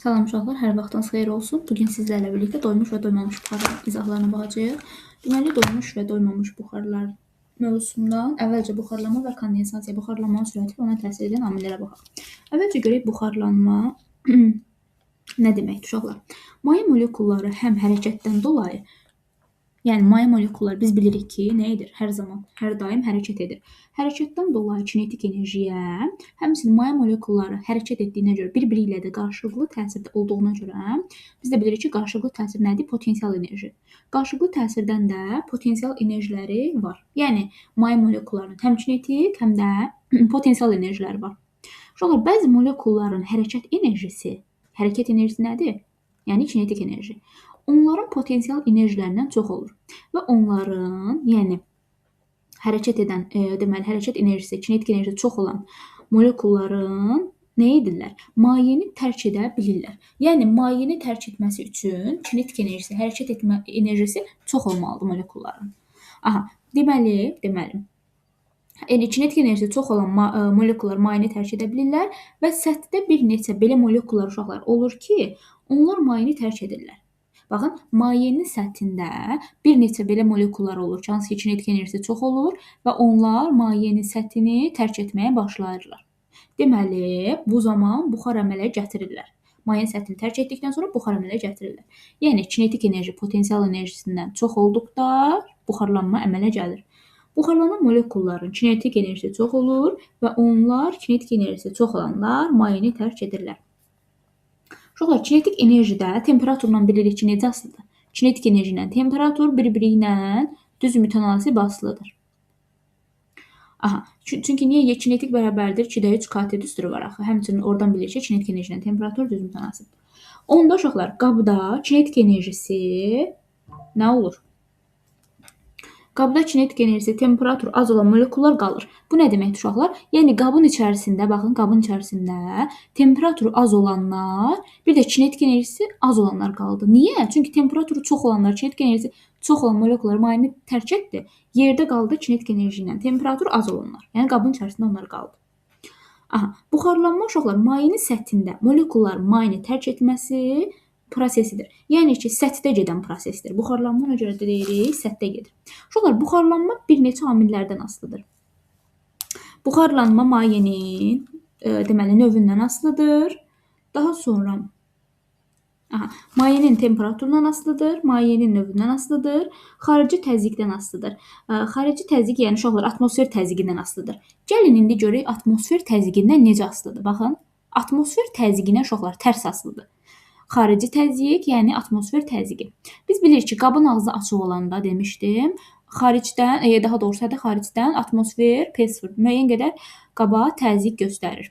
Salam uşaqlar, hər vaxtınız xeyir olsun. Bugün sizlərlə birlikdə doymuş və doymamış buxarlar izahlarına baxacağıq. Deməli, doymuş və doymamış buxarlar mövzusundan əvvəlcə buxarlanma və kondensasiya, buxarlanmanın sürəti və ona təsir edən amillərə baxaq. Əvvəlcə görək buxarlanma nə deməkdir uşaqlar? Maye molekulları həm hərəkətdən dolayı, yəni maye molekulları biz bilirik ki, nə edir? Hər zaman, hər daim hərəkət edir. Hərəkətdən dolayı kinetik enerjiyə, həmçinin maye molekulları hərəkət etdiyinə görə bir-biri ilə də qarşılıqlı təsirdə olduğuna görə biz də bilirik ki, qarşılıqlı təsir nədir? Potensial enerji. Qarşılıqlı təsirdən də potensial enerjiləri var. Yəni maye molekullarının həm kinetik, həm də potensial enerjiləri var. Uşaqlar, bəzi molekulların hərəkət enerjisi nədir? Yəni kinetik enerji. Onların potensial enerjilərindən çox olur və onların, yəni hərəkət edən, deməli hərəkət enerjisi, kinetik enerjisi çox olan molekulların nə edirlər? Mayeni tərk edə bilirlər. Yəni mayeni tərk etməsi üçün kinetik enerjisi, hərəkət etmə enerjisi çox olmalıdır molekulların. Deməli, kinetik enerjisi çox olan molekullar mayeni tərk edə bilirlər və səthdə bir neçə belə molekullar uşaqlar olur ki, onlar mayeni tərk edirlər. Baxın, mayenin səthində bir neçə belə molekullar olur ki, hansı ki kinetik enerjisi çox olur və onlar mayenin səthini tərk etməyə başlayırlar. Deməli, bu zaman buxar əmələ gətirirlər. Mayenin səthini tərk etdikdən sonra buxar əmələ gətirirlər. Yəni kinetik enerji potensial enerjisindən çox olduqda buxarlanma əmələ gəlir. Buxarlanan molekulların kinetik enerjisi çox olur və onlar kinetik enerjisi çox olanlar mayeni tərk edirlər. Uşaqlar, kinetik enerjidə temperaturla bilirik ki, necə asılıdır? Kinetik enerji ilə temperatur bir-biri ilə düz mütənasib asılıdır. Çünki niyə? Kinetik bərabərdir 2-3 KT düsturu var axı. Həmçinin oradan bilirik ki, kinetik enerji ilə temperatur düz mütənasibdir. Onda uşaqlar, qabda kinetik enerjisi nə olur? Qabda kinetik enerjisi, temperatur az olan molekullar qalır. Bu nə deməkdir uşaqlar? Yəni qabın içərisində, baxın, qabın içərisində temperaturu az olanlar, bir də kinetik enerjisi az olanlar qaldı. Niyə? Çünki temperaturu çox olanlar, kinetik enerjisi çox olan molekullar mayeni tərk etdi. Yerdə qaldı kinetik enerji ilə temperaturu az olanlar. Yəni qabın içərisində onlar qaldı. Buxarlanma uşaqlar mayenin səthində molekulların mayeni tərk etməsi prosesidir. Yəni ki, səthdə gedən prosesdir. Buxarlanma ona görə də deyirik, səthdə gedir. Uşaqlar, buxarlanma bir neçə amillərdən asılıdır. Buxarlanma mayenin deməli növündən asılıdır. Daha sonra mayenin temperaturundan asılıdır, mayenin növündən asılıdır, xarici təzyiqdən asılıdır. Xarici təzyiq, yəni uşaqlar, atmosfer təzyiqindən asılıdır. Gəlin indi görək atmosfer təzyiqindən necə asılıdır. Baxın, atmosfer təzyiqinə uşaqlar tərs asılıdır. Xarici təzyiq, yəni atmosfer təzyiqi. Biz bilirik ki, qabın ağzı açıq olanda demişdim, xaricdən, daha doğrusu xaricdən atmosfer P0 müəyyən qədər qaba təzyiq göstərir.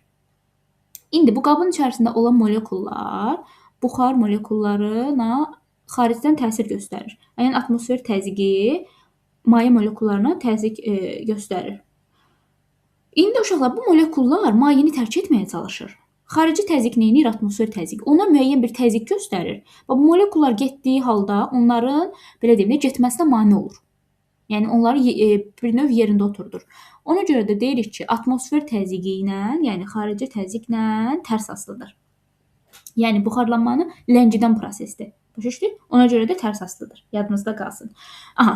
İndi bu qabın içərisində olan molekullar buxar molekullarına xaricdən təsir göstərir. Yəni atmosfer təzyiqi maye molekullarına təzyiq göstərir. İndi uşaqlar, bu molekullar mayeni tərk etməyə çalışır. Xarici təzyiq neyinir? Atmosfer təzyiqi. Ona müəyyən bir təzyiq göstərir. Bu molekullar getdiyi halda onların, belə deyim, getməsinə mane olur. Yəni onları bir növ yerində oturdur. Ona görə də deyirik ki, atmosfer təzyiqi ilə, yəni xarici təzyiqlə tərs asılıdır. Yəni buxarlanmanı ləngidən prosesdir. Başa düşdük? Ona görə də tərs asılıdır. Yadınızda qalsın.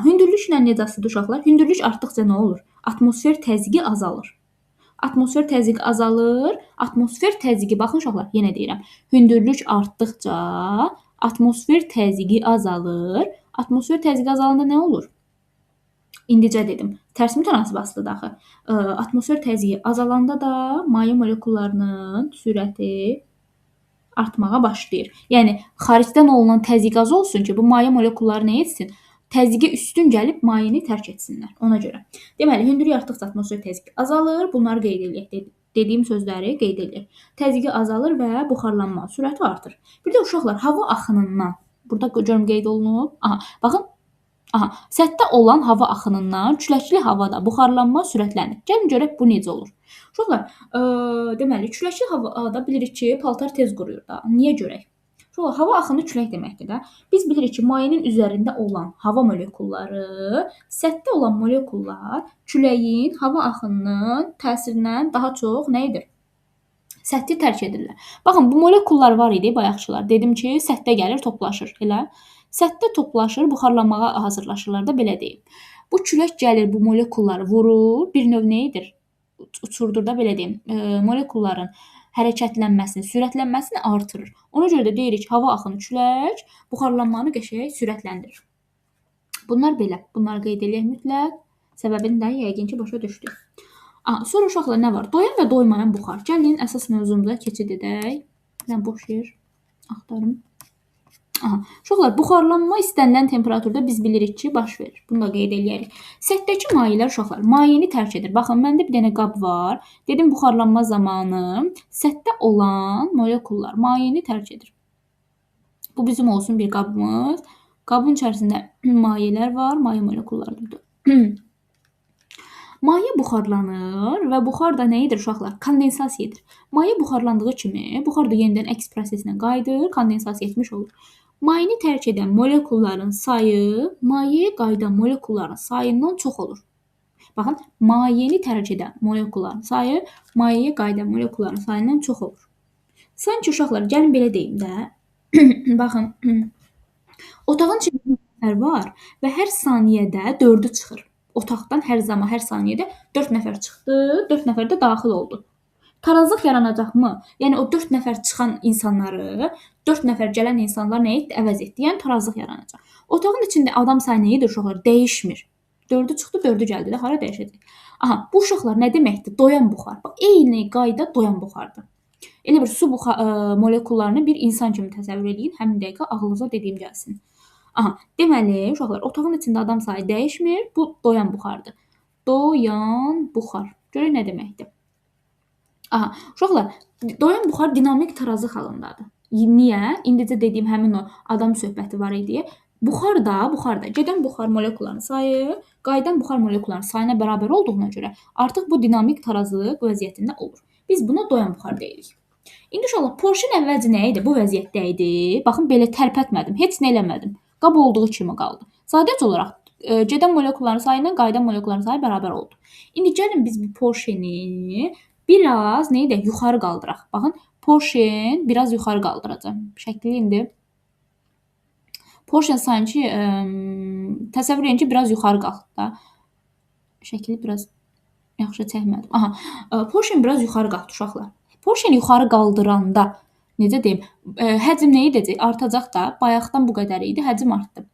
Hündürlüklə necə asılıdır uşaqlar? Hündürlük artdıqca nə olur? Atmosfer təzyiqi azalır. Atmosfer təzyiqi azalır. Atmosfer təzyiqi, baxın uşaqlar, yenə deyirəm. Hündürlük artdıqca atmosfer təzyiqi azalır. Atmosfer təzyiqi azalanda nə olur? İndicə dedim. Tərs mütənasib asılıdır axı. Atmosfer təzyiqi azalanda da maye molekullarının sürəti artmağa başlayır. Yəni xaricdən olunan təzyiq az olsun ki, bu maye molekulları nə etsin? Təzyiqə üstün gəlib mayeni tərk etsinlər. Ona görə. Deməli, hündürlük artdıqca atmosfer təzyiqi azalır. Bunları qeyd edək. Dediyim sözləri qeyd edilir. Təzyiqi azalır və buxarlanma sürəti artır. Bir də uşaqlar, hava axınından, burada görüm qeyd olunub. Baxın. Səthdə olan hava axınından küləkli havada buxarlanma sürətlənir. Gəlin görək bu necə olur. Uşaqlar, deməli, küləkli havada bilirik ki, paltar tez quruyur da. Niyə görək? Hava axını külək deməkdir də. Biz bilirik ki, mayenin üzərində olan hava molekulları, səthdə olan molekullar küləyin hava axınının təsirindən daha çox nə edir? Səthi tərk edirlər. Baxın, bu molekullar var idi bayaqçılar. Dedim ki, səthdə gəlir, toplaşır, elə. Səthdə toplaşır, buxarlanmağa hazırlaşırlar da belə deyim. Bu külək gəlir, bu molekulları vurur, bir növ nə edir? Uçurdur da belə deyim. Molekulların hərəkətlənməsini, sürətlənməsini artırır. Ona görə də deyirik, hava axını külək buxarlanmanı qəşəng sürətləndirir. Bunlar belə. Bunları qeyd eləyək mütləq. Səbəbini də yəqin ki, başa düşdük. Sonra uşaqlar nə var? Doyan və doymayan buxar. Gəlin əsas mövzumuza keçid edək. Mən boş yer axtarım. Uşaqlar, buxarlanma istənilən temperaturda biz bilirik ki, baş verir. Bunu da qeyd eləyərik. Səthdəki mayelər uşaqlar mayeni tərk edir. Baxın, məndə bir dənə qab var. Dedim, buxarlanma zamanı səthdə olan molekullar mayeni tərk edir. Bu bizim olsun bir qabımız. Qabın içərisində mayelər var, maye molekullarıdır. Maye buxarlanır və buxar da nə edir uşaqlar? Kondensasiya edir. Maye buxarlandığı kimi buxar da yenidən əks prosesinə qayıdır, kondensasiya etmiş olur. Mayeni tərk edən molekulların sayı mayeye qayıdan molekulların sayından çox olur. Baxın, mayeni tərk edən molekulların sayı mayeye qayıdan molekulların sayından çox olur. Sanki uşaqlar, gəlin belə deyim də. Baxın, otağın içində nəfər var və hər saniyədə 4-ü çıxır. Otaqdan hər zaman, hər saniyədə 4 nəfər çıxdı, 4 nəfər də daxil oldu. Tarazlıq yaranacaqmı? Yəni o 4 nəfər çıxan insanları 4 nəfər gələn insanlar nə etdi? Əvəz etdi. Yəni tarazlıq yaranacaq. Otağın içində adam sayı nə edir uşaqlar? Dəyişmir. 4-ü çıxdı, 4-ü gəldi də hara dəyişəcək? Bu uşaqlar nə deməkdir? Doyan buxar. Bax, eyni qayda doyan buxardır. Elə bir su molekullarını bir insan kimi təsəvvür edin. Həmin dəqiqə ağlınıza dediyim gəlsin. Deməli, uşaqlar, otağın içində adam sayı dəyişmir. Bu doyan buxardır. Doyan buxar. Görək nə deməkdir? Uşaqlar, doyan buxar dinamik tarazlıq halındadır. Niyə? İndicə dediyim həmin o adam söhbəti var idi. Buxar da. Gedən buxar molekullarının sayı, qayıdan buxar molekullarının sayına bərabər olduğuna görə artıq bu dinamik tarazlıq vəziyyətində olur. Biz buna doyan buxar deyirik. İndi uşaqlar, Porşin əvvəlcə nə idi? Bu vəziyyətdə idi. Baxın, belə tərpətmədim, heç nə eləmədim. Qab olduğu kimi qaldı. Sadəcə olaraq gedən molekulların sayı ilə qayıdan molekulların sayı bərabər oldu. İndi gəlin biz bu Porşini biraz nə edək? Yuxarı qaldıraq. Baxın, Porşin biraz yuxarı qaldıracağam. Şəkli indi. Porşin sanki təsəvvür edin ki, biraz yuxarı qalxdı da. Şəkli biraz yaxşı çəkmədim. Porşin biraz yuxarı qalxdı uşaqlar. Porşin yuxarı qaldıranda necə deyim, həcm nə edəcək? Artacaq da. Bayaqdan bu qədər idi, həcm artdı.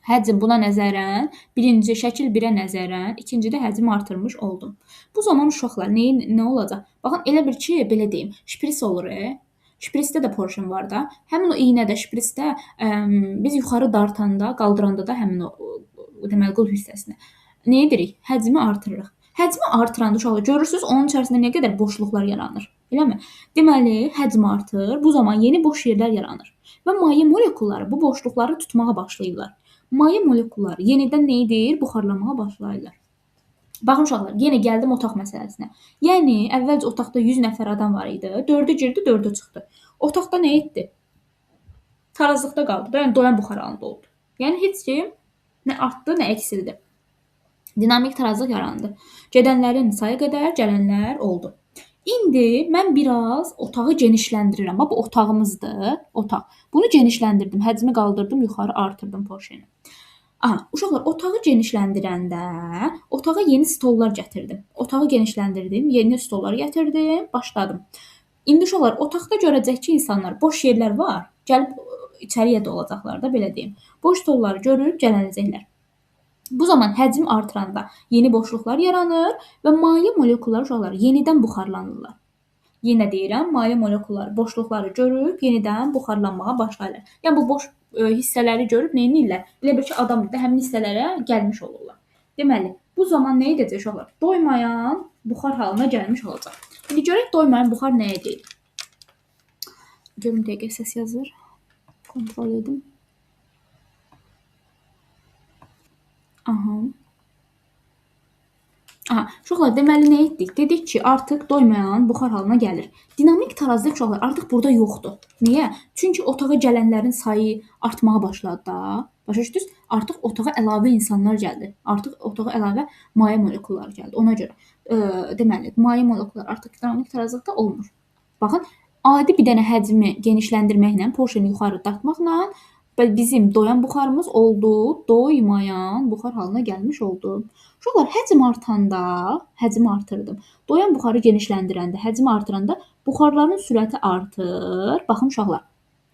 Həcm buna nəzərən, birinci şəkil 1-ə nəzərən, ikincidə həcm artırmış oldum. Bu zaman uşaqlar nə olacaq? Baxın, elə bir ki, belə deyim, şpris olur. Şprisdə də porşin var da. Həmin o iynədə, şprisdə biz yuxarı dartanda, qaldıranda da həmin o deməli qulp hissəsini nə edirik? Həcmi artırırıq. Həcmi artıranda uşaqlar görürsünüz, onun içərisində nə qədər boşluqlar yaranır. Eləmi? Deməli, həcm artır. Bu zaman yeni boş yerlər yaranır. Və maye molekulları bu boşluqları tutmağa başlayırlar. Maye molekulları yenidən nə edir? Buxarlanmağa başlayırlar. Baxın uşaqlar, yenə gəldim otaq məsələsinə. Yəni, əvvəlcə otaqda 100 nəfər adam var idi. 4-ü girdi, 4-ü çıxdı. Otaqda nə etdi? Tarazlıqda qaldı da, yəni doyan buxar halında oldu. Yəni, heç kim nə artdı, nə eksildi. Dinamik tarazlıq yarandı. Gedənlərin sayı qədər gələnlər oldu. İndi mən biraz otağı genişləndirirəm. Bu otağımızdır, otaq. Bunu genişləndirdim, həcmi qaldırdım, yuxarı artırdım porşeni. Uşaqlar, otağı genişləndirəndə otağa yeni stollar gətirdim. Otağı genişləndirdim, yeni stollar gətirdim, başladım. İndi uşaqlar, otaqda görəcək ki, insanlar boş yerlər var. Gəlib içəriyə də olacaqlar da, belə deyim. Boş stolları görüb gələnəcəklər. Bu zaman həcm artıranda yeni boşluqlar yaranır və maye molekulları uşaqlar yenidən buxarlanırlar. Yenə deyirəm, maye molekulları boşluqları görüb yenidən buxarlanmağa başlayırlar. Yəni bu boş hissələri görüb nə edirlər? Elə bir ki, adam da həmin hissələrə gəlmiş olurlar. Deməli, bu zaman nə edəcək uşaqlar? Doymayan buxar halına gəlmiş olacaq. İndi görək doymayan buxar nəyə deyil? Görüm dəqiqə səs yazır. Kontrol edim. Uşaqlar, deməli nə etdik? Dedik ki, artıq doymayan buxar halına gəlir. Dinamik tarazlıq uşaqlar artıq burada yoxdur. Niyə? Çünki otağa gələnlərin sayı artmağa başladı da. Başa düşdünüz? Artıq otağa əlavə insanlar gəldi. Artıq otağa əlavə maye molekulları gəldi. Ona görə deməli, maye molekulları artıq dinamik tarazlıqda olmur. Baxın, adi bir dənə həcmi genişləndirməklə, porsiyanı yuxarı dartmaqla bizim doyan buxarımız oldu, doymayan buxar halına gəlmiş oldu. Uşaqlar, həcm artanda, həcmi artırdım. Doyan buxarı genişləndirəndə, həcmi artıranda buxarların sürəti artır. Baxın uşaqlar,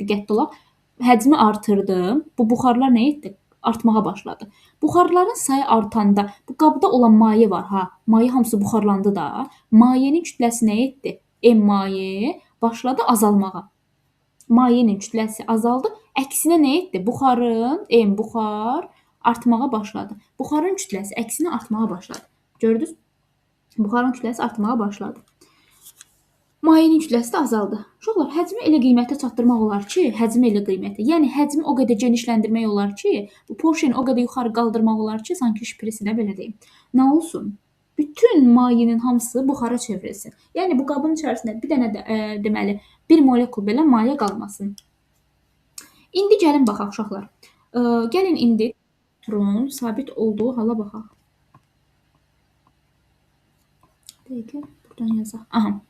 diqqətli olaq. Həcmi artırdım. Bu buxarlar nə etdi? Artmağa başladı. Buxarların sayı artanda bu qabda olan maye var ha. Maye hamısı buxarlandı da. Mayenin kütləsi nə etdi? M maye başladı azalmağa. Mayenin kütləsi azaldı. Əksinə nə etdi? Buxarın M buxar artmağa başladı. Buxarın kütləsi əksinə artmağa başladı. Gördünüz? Buxarın kütləsi artmağa başladı. Mayenin kütləsi də azaldı. Uşaqlar, həcmi elə qiymətə çatdırmaq olar ki, həcmi elə qiymətə. Yəni həcmi o qədər genişləndirmək olar ki, bu porsiyanı o qədər yuxarı qaldırmaq olar ki, sanki şpresilə belə deyim. Nə olsun? Bütün mayenin hamısı buxara çevrilsin. Yəni bu qabın içərisində bir dənə də deməli, bir molekul belə maye qalmasın. İndi gəlin baxaq uşaqlar. Gəlin indi turun sabit olduğu hala baxaq. Dəqiqə, buradan yazaq. Aha.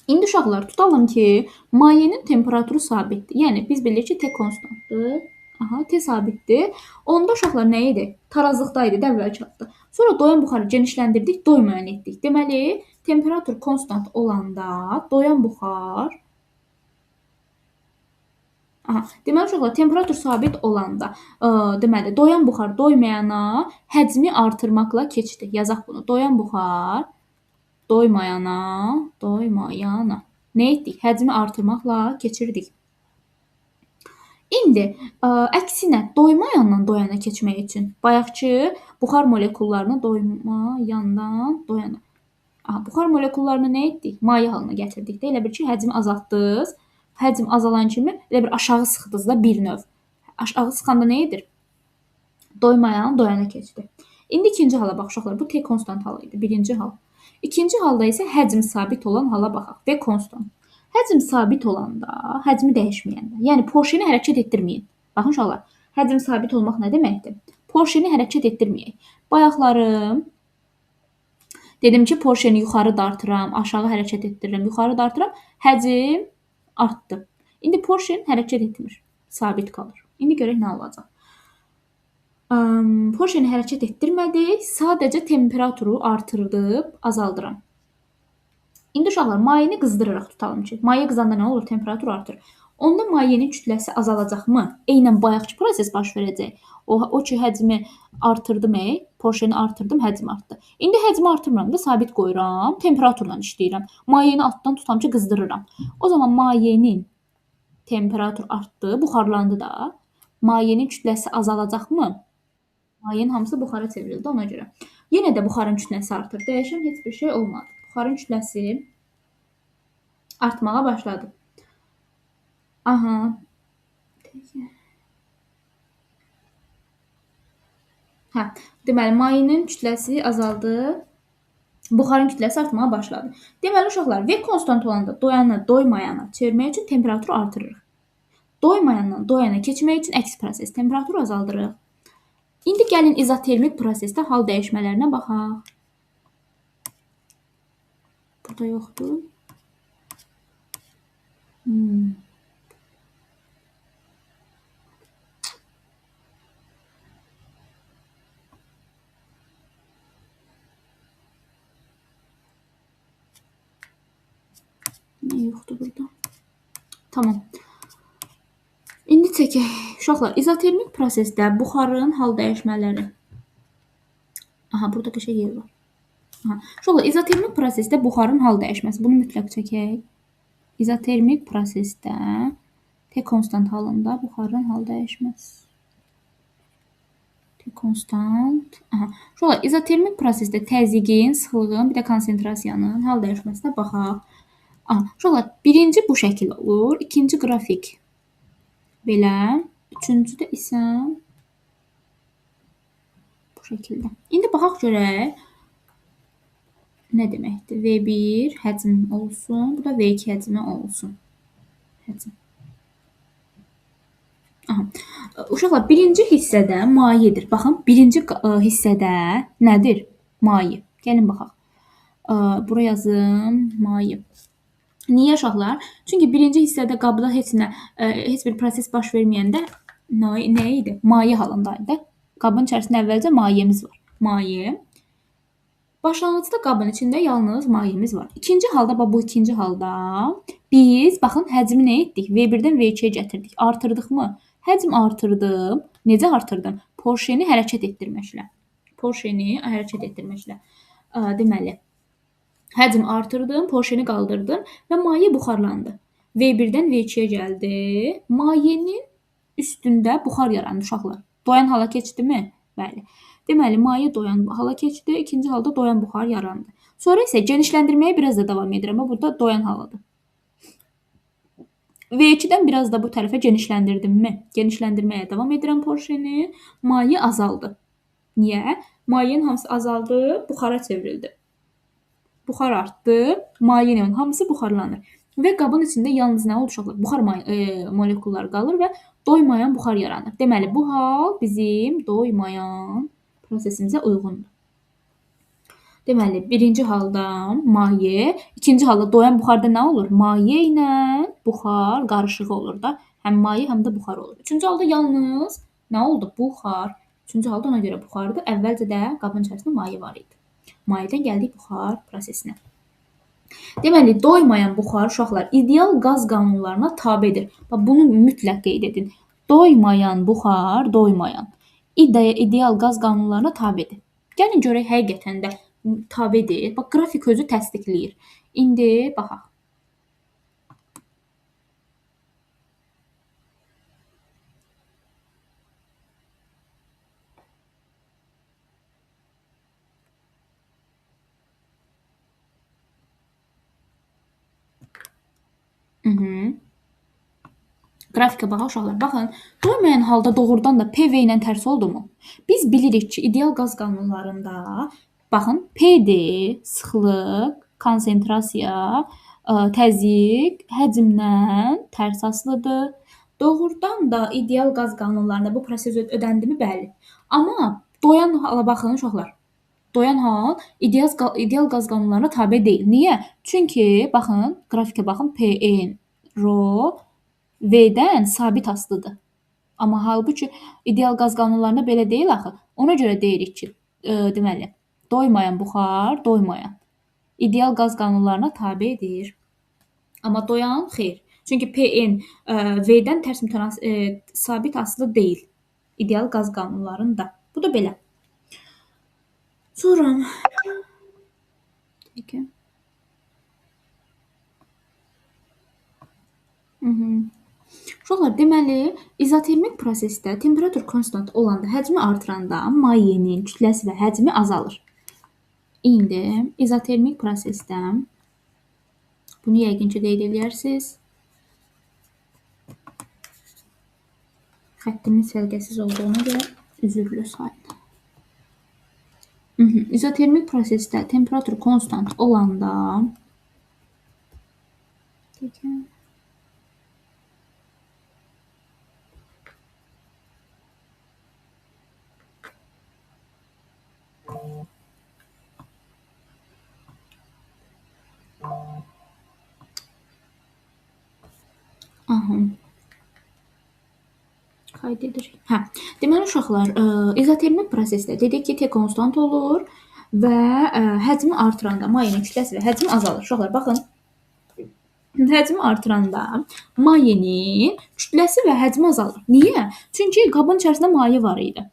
İndi uşaqlar, tutalım ki, mayenin temperaturu sabitdir. Yəni biz bilirik ki, T konstantdır. Aha, T sabitdir. Onda uşaqlar nə idi? Tarazlıqdaydı, əvvəl çatdı. Sonra doyan buxarı genişləndirdik, doymayan etdik. Deməli, temperatur konstant olanda doyan buxar deməli uşaqlar, temperatur sabit olanda, deməli, doyan buxar doymayana həcmi artırmaqla keçdi. Yazaq bunu. Doyan buxar doymayana. Nə etdik? Həcmi artırmaqla keçirdik. İndi əksinə doymayandan doyana keçmək üçün bayaqçı buxar molekullarını doymayandan doyana. Buxar molekullarını nə etdik? Maye halına gətirdik də. Elə bir ki, həcmi azaltdınız. Həcm azalan kimi elə bir aşağı sıxdınız da bir növ. Aşağı sıxanda nə edir? Doymayan doyana keçdi. İndi ikinci hala bax uşaqlar. Bu T konstant halı idi. Birinci hal. İkinci halda isə həcm sabit olan hala baxaq. V konstant. Həcm sabit olanda, həcmi dəyişməyəndə, yəni porsiyanı hərəkət etdirməyin. Baxın uşaqlar, həcm sabit olmaq nə deməkdir? Porsiyanı hərəkət etdirməyək. Bayaqlarım dedim ki, porsiyanı yuxarı dartıram, aşağı hərəkət etdirirəm, yuxarı dartıram, həcm artdı. İndi porsiyan hərəkət etmir, sabit qalır. İndi görək nə olacaq. Porsiyanı hərəkət etdirmədik, sadəcə temperaturu artırdıb azaldıram. İndi uşaqlar, mayeni qızdırıraq tutalım ki. Maye qızanda nə olur? Temperatur artır. Onda mayenin kütləsi azalacaqmı? Eynən bayaqki proses baş verəcək. O ki, həcmi artırdım, porsiyanı artırdım, həcm artdı. İndi həcmi artırmıram da sabit qoyuram, temperaturla işləyirəm. Mayeni altdan tutam ki, qızdırıram. O zaman mayenin temperatur artdı, buxarlandı da. Mayenin kütləsi azalacaqmı? Mayenin hamısı buxara çevrildi ona görə. Yenə də buxarın kütləsi artır. Dəyişən heç bir şey olmadı. Buxarın kütləsi artmağa başladı. Aha. Deməli, mayenin kütləsi azaldı. Buxarın kütləsi artmağa başladı. Deməli, uşaqlar, V konstant olanda doyanı doymayana çevirmək üçün temperaturu artırırıq. Doymayandan doyana keçmək üçün əks proses, temperaturu azaldırıq. İndi gəlin izotermik prosesdə hal dəyişmələrinə baxaq. Burada yoxdur. Nə yoxdur burada? Tamam. İndi çəkək. Uşaqlar, izotermik prosesdə buxarın hal dəyişmələri. Burada bir şey yer var. Uşaqlar, izotermik prosesdə buxarın hal dəyişməsi. Bunu mütləq çəkək. İzotermik prosesdə T konstant halında buxarın hal dəyişməsi. T konstant. Uşaqlar, izotermik prosesdə təzyiqin, sıxlığın, bir də konsentrasiyanın hal dəyişməsinə baxaq. Uşaqlar, birinci bu şəkil olur. İkinci qrafik belə. Üçüncüdə isə bu şəkildə. İndi baxaq görək nə deməkdir? V1 həcm olsun. Bu da V2 həcmi olsun. Həcm. Uşaqlar, birinci hissədə mayedir. Baxın, birinci hissədə nədir? Maye. Gəlin baxaq. Bura yazım, maye. Niyə uşaqlar? Çünki birinci hissədə qabda heç bir proses baş verməyəndə nə idi? Maye halındaydı. Qabın içərisində əvvəlcə mayemiz var. Maye. Başlanğıcda qabın içində yalnız mayemiz var. İkinci halda, bu ikinci halda biz baxın həcmi nə etdik? V1-dən V2-yə gətirdik. Artırdıq mı? Həcm artırdım. Necə artırdım? Porşeni hərəkət etdirməklə. Porşeni hərəkət etdirməklə. Deməli, həcm artırdım, porşeni qaldırdım və maye buxarlandı. V1-dən V2-yə gəldi. Mayenin üstündə buxar yarandı uşaqlar. Doyan hala keçdimi? Bəli. Deməli, maye doyan hala keçdi. İkinci halda doyan buxar yarandı. Sonra isə genişləndirməyə biraz da davam edirəm. Burada doyan halıdır. V2-dən biraz da bu tərəfə genişləndirdimmi? Genişləndirməyə davam edirəm porşeni. Maye azaldı. Niyə? Mayenin hamısı azaldı, buxara çevrildi. Buxar artdı, mayenin hamısı buxarlanır. Və qabın içində yalnız nə oldu uşaqlar? Buxar molekulları qalır və doymayan buxar yaranır. Deməli, bu hal bizim doymayan prosesimizə uyğundur. Deməli, birinci halda maye, ikinci halda doyan buxarda nə olur? Maye ilə buxar qarışığı olur da. Həm maye, həm də buxar olur. Üçüncü halda yalnız nə oldu? Buxar. Üçüncü halda ona görə buxardır. Əvvəlcə də qabın içərisində maye var idi. Mayədən gəldik buxar prosesinə. Deməli, doymayan buxar uşaqlar ideal qaz qanunlarına tabedir. Bunu mütləq qeyd edin. Doymayan buxar, doymayan ideal qaz qanunlarına tabedir. Gəlin görək həqiqətən də tabedir. Bax, qrafik özü təsdiqləyir. İndi baxaq. Qrafikə baxaq uşaqlar. Baxın, doymayan halda doğrudan da PV ilə tərs oldumu? Biz bilirik ki, ideal qaz qanunlarında baxın, PD sıxlıq, konsentrasiya, təzyiq həcmdən tərs asılıdır. Doğrudan da ideal qaz qanunlarında bu proses ödəndimi? Bəli. Amma doyan hala baxın uşaqlar. Doyan hal ideal qaz qanunlarına tabe deyil. Niyə? Çünki baxın, qrafikə baxın, PN, rho V-dən sabit asılıdır. Amma halbuki ideal qaz qanunlarında belə deyil axı. Ona görə deyirik ki, deməli, doymayan buxar, doymayan ideal qaz qanunlarına tabedir. Amma doyan xeyr. Çünki PN V-dən tərs sabit asılı deyil. İdeal qaz qanunlarında. Bu da belə. Sonra uşaqlar, deməli, izotermik prosesdə temperatur konstant olanda, həcmi artıranda mayenin kütləsi və həcmi azalır. İndi izotermik prosesdə bunu yəqin ki, qeyd edərsiniz. Xəttimin səliqəsiz olduğuna görə üzrlü sayın. İzotermik prosesdə temperatur konstant olanda qayd edirik. Deməli uşaqlar, izotermik prosesdə dedik ki, T konstant olur və həcmi artıranda mayenin kütləsi və həcmi azalır. Uşaqlar, baxın. Həcmi artıranda mayenin kütləsi və həcmi azalır. Niyə? Çünki qabın içərisində maye var idi.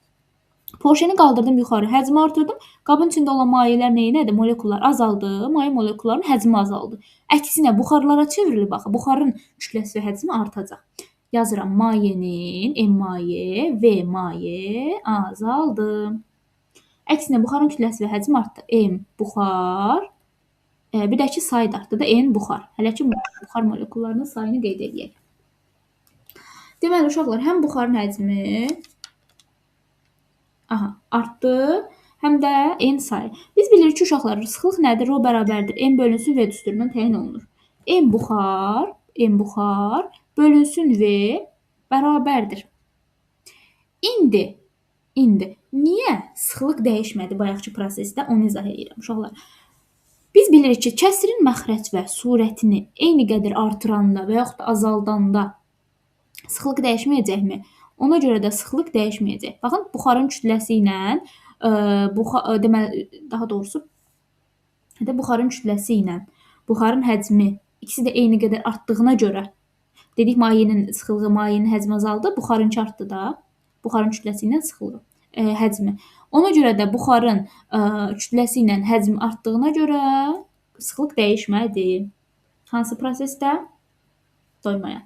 Porşeni qaldırdım yuxarı, həcmi artırdım. Qabın içində olan mayələr neyinədir? Molekullar azaldı, maye molekullarının həcmi azaldı. Əksinə buxarlara çevrilib baxın. Buxarın kütləsi və həcmi artacaq. Yazıram mayenin M maye, V maye azaldı. Əksinə buxarın kütləsi və həcmi artdı. M buxar, bir də ki sayı da artdı da N buxar. Hələ ki buxar molekullarının sayını qeyd edək. Deməli uşaqlar, həm buxarın həcmi artdı, həm də N sayı. Biz bilirik ki, uşaqlar, sıxlıq nədir? Rho bərabərdir. M bölünsün V düsturundan təyin olunur. M buxar bölünsün V bərabərdir. İndi niyə sıxlıq dəyişmədi bayaqki prosesdə? Onu izah edirəm uşaqlar. Biz bilirik ki, kəsrin məxrəc və surətini eyni qədər artıranda və yaxud da azaldanda sıxlıq dəyişməyəcəkmi? Ona görə də sıxlıq dəyişməyəcək. Baxın, buxarın kütləsi ilə deməli, daha doğrusu buxarın kütləsi ilə buxarın həcmi ikisi də eyni qədər artdığına görə dedik mayenin sıxlığı, mayenin həcmi azaldı, buxarınki artdı da. Buxarın kütləsi ilə sıxlığı, həcmi. Ona görə də buxarın kütləsi ilə həcmi artdığına görə sıxlıq dəyişmədi. Hansı prosesdə? Doymayan.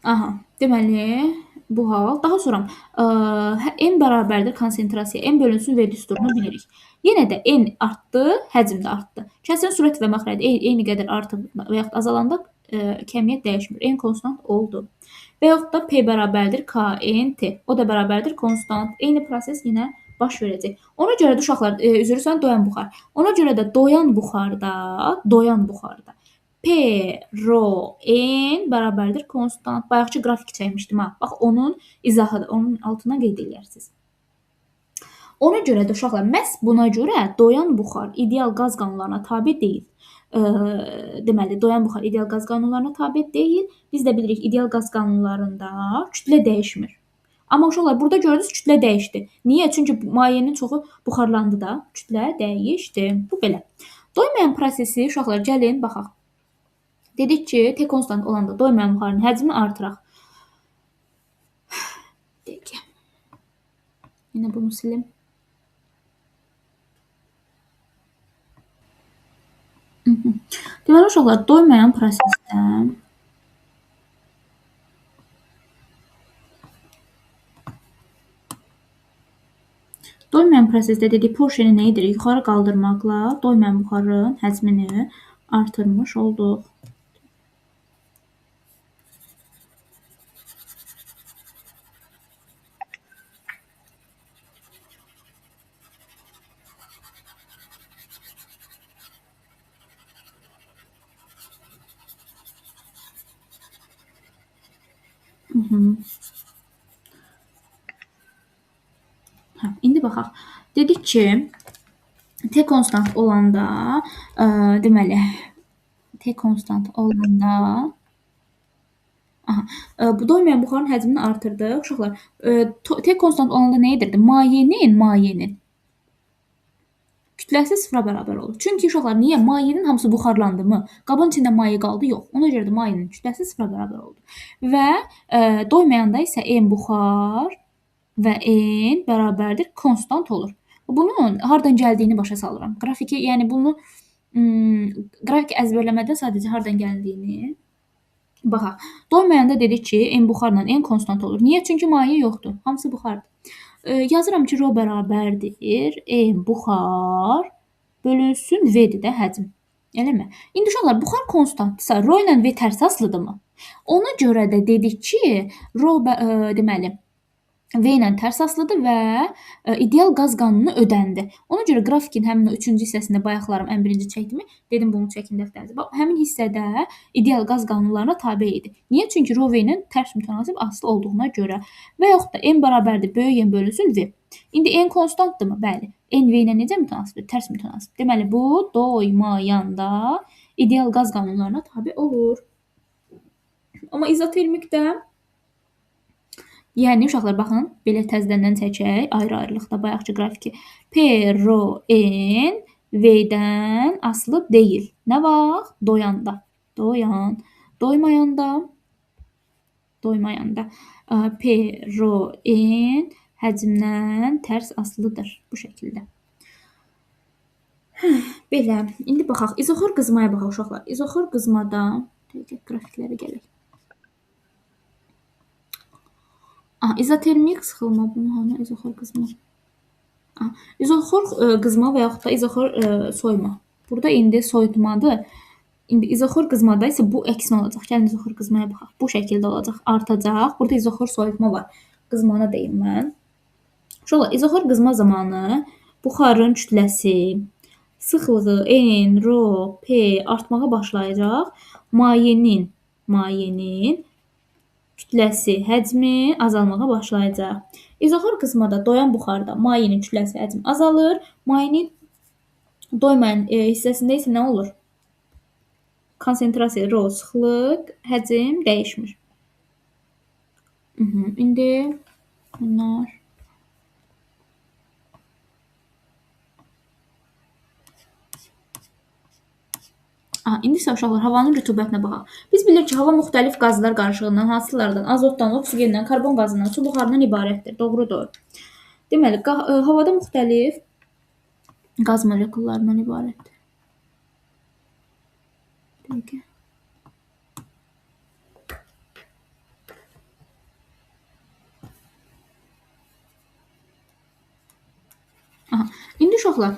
Aha, deməli bu hal. Daha sonra n bərabərdir konsentrasiya, n bölünsün V düsturunu bilirik. Yenə də n artdı, həcm də artdı. Kəsrin sürəti və məxrəci eyni qədər artıb və yaxud azalanda kəmiyyət dəyişmir. N konstant oldu. Və yaxud da P bərabərdir KNT. O da bərabərdir konstant. Eyni proses yenə baş verəcək. Ona görə də uşaqlar, üzr istəyirəm, doyan buxar. Ona görə də doyan buxarda P, rho, n bərabərdir konstant. Bayaqçı qrafik çəkmişdim ha. Bax, onun izahıdır. Onun altına qeyd edərsiniz. Ona görə də uşaqlar, məhz buna görə doyan buxar ideal qaz qanunlarına tabe deyil. Deməli, doyan buxar ideal qaz qanunlarına tabe deyil. Biz də bilirik, ideal qaz qanunlarında kütlə dəyişmir. Amma uşaqlar, burada gördünüz, kütlə dəyişdi. Niyə? Çünki mayenin çoxu buxarlandı da, kütlə dəyişdi. Bu belə. Doymayan prosesi, uşaqlar, gəlin, baxaq. Dedik ki, T konstant olanda doymayan buxarın həcmini artıraq. Deyək. Yine bunu silim. Deməli, uşaqlar, doymayan prosesdə dedik, Porsche'ni nə edirik? Yuxarı qaldırmaqla doymayan buxarın həcmini artırmış olduq. İndi baxaq. Dedik ki, T konstant olanda, deməli, T konstant olanda bu doymayan buxarın həcmini artırdıq. Uşaqlar, T konstant olanda nə edirdi? Mayenin kütləsi sıfıra bərabər olur. Çünki uşaqlar, niyə? Mayenin hamısı buxarlandı mı? Qabın içində maye qaldı? Yox. Ona görə də mayenin kütləsi sıfıra bərabər oldu. Və doymayanda isə n buxar və n bərabərdir konstant olur. Bunun hardan gəldiyini başa salıram. Qrafiki, yəni bunu qrafik əzbərləmədə sadəcə hardan gəldiyini baxaq. Doymayanda dedik ki, n buxarla n konstant olur. Niyə? Çünki maye yoxdur. Hamısı buxardır. Yazıram ki, rho bərabərdir n buxar bölünsün v-dir də həcm. Eləmi? İndi uşaqlar, buxar konstantdırsa, rho ilə v tərs asılıdırmı? Ona görə də dedik ki, rho deməli V ilə tərs asılıdır və ideal qaz qanunu ödəndi. Ona görə qrafikin həmin o 3-cü hissəsində bayaqlarım ən birinci çəkdimi, dedim bunu çəkin dəftərinizə. Bax, həmin hissədə ideal qaz qanunlarına tabe idi. Niyə? Çünki rho V ilə tərs mütənasib asılı olduğuna görə. Və yaxud da n bərabərdir böyük n bölünsün V. İndi n konstantdırmı? Bəli. N V ilə necə mütənasibdir? Tərs mütənasib. Deməli, bu doymayanda ideal qaz qanunlarına tabe olur. Amma izotermikdə yəni, uşaqlar, baxın, belə təzədən çəkək, ayrı-ayrılıqda bayaqçı qrafiki. P, rho, n V-dən asılı deyil. Nə vaxt? Doyanda. Doymayanda. P, rho, n həcmdən tərs asılıdır. Bu şəkildə. Belə. İndi baxaq. İzoxor qızmaya baxaq, uşaqlar. İzoxor qızmada qrafiklərə gələk. İzotermik sıxılma, bunun hanı izoxor qızma. İzoxor qızma və yaxud da izoxor soyma. Burada indi soyutmadır. İndi izoxor qızmada isə bu əksinə olacaq. Gəlin izoxor qızmaya baxaq. Bu şəkildə olacaq, artacaq. Burada izoxor soyutma var. Qızmana deyim mən. Uşaqlar, izoxor qızma zamanı buxarın kütləsi, sıxlığı n, rho, p artmağa başlayacaq. Mayenin kütləsi, həcmi azalmağa başlayacaq. İzoxor qısmada doyan buxarda mayenin kütləsi həcmi azalır. Mayenin doymayan hissəsində isə nə olur? Konsentrasiya, rho, sıxlıq, həcm dəyişmir. İndi bunlar İndi isə uşaqlar havanın rütubətinə baxaq. Biz bilirik ki, hava müxtəlif qazlar qarışığından, hansılardan? Azotdan, oksigendən, karbon qazından, su buxarından ibarətdir. Doğrudur. Deməli, havada müxtəlif qaz molekullarından ibarətdir. Dəqiqə. İndi uşaqlar,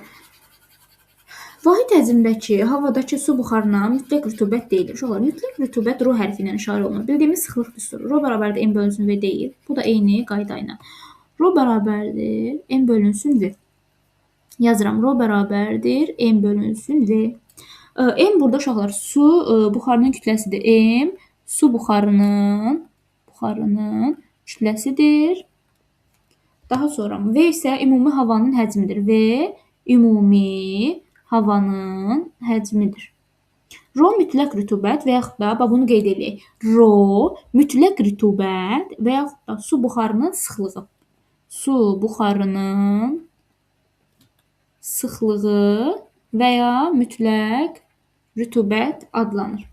vahid həcmdəki havadakı su buxarına mütləq rütubət deyilir. Uşaqlar, mütləq rütubət rho hərfi ilə işarə olunur. Bildiyimiz sıxlıq düsturu. Rho bərabərdir m bölünsün v deyil. Bu da eyni qayda ilə. Rho bərabərdir m bölünsün v. Yazıram. Rho bərabərdir m bölünsün v. M burada uşaqlar su buxarının kütləsidir. M su buxarının kütləsidir. Daha sonra V isə ümumi havanın həcmidir. V ümumi havanın həcmidir. Rho mütləq rütubət və yaxud da bunu qeyd edək. Rho mütləq rütubət və yaxud da su buxarının sıxlığı. Su buxarının sıxlığı və ya mütləq rütubət adlanır.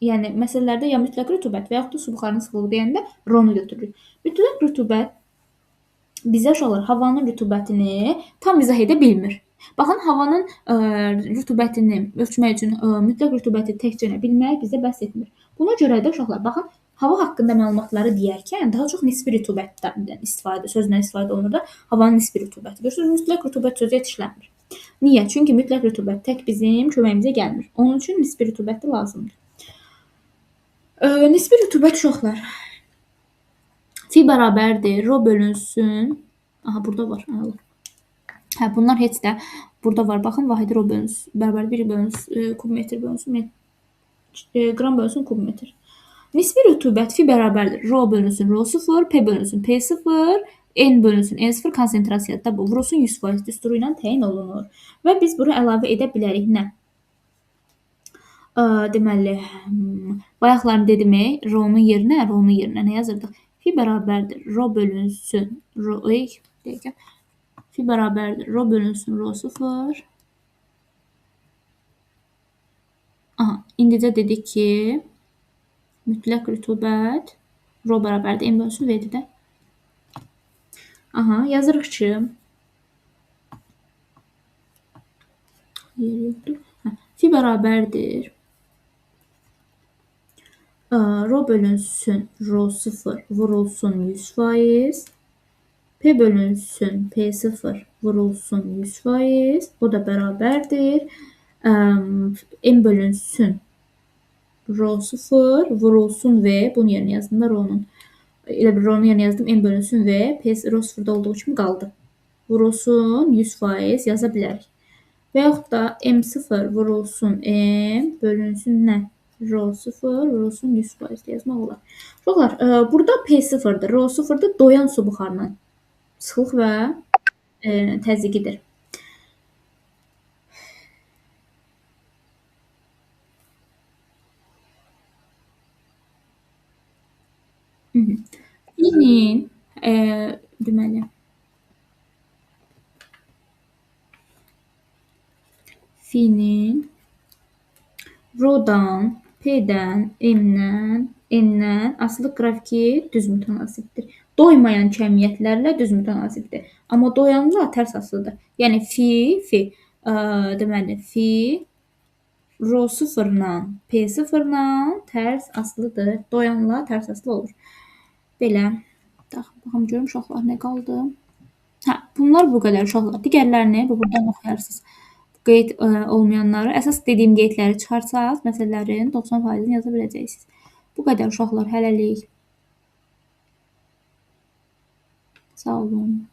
Yəni məsələlərdə ya mütləq rütubət və yaxud da su buxarının sıxlığı deyəndə rho-nu götürürük. Mütləq rütubət bizə uşaqlar havanın rütubətini tam izah edə bilmir. Baxın, havanın rütubətini ölçmək üçün mütləq rütubəti təkcə bilmək bizə bəs etmir. Buna görə də uşaqlar, baxın, hava haqqında məlumatları deyərkən daha çox nisbi rütubətdən sözlə istifadə olunur da, havanın nisbi rütubəti. Görürsünüz, mütləq rütubət sözü yetişlənmir. Niyə? Çünki mütləq rütubət tək bizim köməyimizə gəlmir. Onun üçün nisbi rütubət də lazımdır. Nisbi rütubət uşaqlar fi bərabərdir, rho bölünsün. Burada var. Bunlar heç də burada var. Baxın, vahidi rho bölünsün. Bərabər 1 bölünsün, kubmetr bölünsün, qram bölünsün, kubmetr. Nisbi rütubət fi bərabərdir. Rho bölünsün, rho 0, p bölünsün, p 0, n bölünsün, n 0 konsentrasiyada bu vurulsun 100% düsturu ilə təyin olunur. Və biz bunu əlavə edə bilərik. Nə? Deməli, bayaqlarım dedim, rho-nun yerinə nə yazırdıq? Fi bərabərdir, rho bölünsün, fi bərabərdir, rho bölünsün, rho 0. İndicə dedik ki, mütləq rütubət, rho bərabərdir, m bölünsün, v-dir də. Yazırıq ki, fi bərabərdir, rho bölünsün, rho 0 vurulsun 100%, p bölünsün, p 0 vurulsun 100%, o da bərabərdir, m bölünsün, rho 0 vurulsun v, bunun yerinə yazdım da rho-nun. Elə bir rho-nun yerinə yazdım, m bölünsün v, p rho 0-da olduğu kimi qaldı. Vurulsun 100% yaza bilərik. Və yaxud da m0 vurulsun m bölünsün nə? Rho 0 vurulsun 100% yazmaq olar. Uşaqlar, burada p 0-dır, rho 0-dır, doyan su buxarının sıxlıq və təzyiqidir. Finin, deməli, finin rhodan, p-dən, n-dən asılı qrafiki düz mütənasibdir. Doymayan kəmiyyətlərlə düz mütənasibdir. Amma doyanla tərs asılıdır. Yəni deməli, fi rho 0-la, p 0-la tərs asılıdır. Doyanla tərs asılı olur. Belə. Baxım görüm uşaqlar nə qaldı. Bunlar bu qədər uşaqlar. Digərlərini buradan oxuyarsınız. Qeyd olmayanları, əsas dediyim qeydləri çıxarsaq, məsələlərin 90%-ni yaza biləcəksiniz. Bu qədər uşaqlar, hələlik. Sağ olun.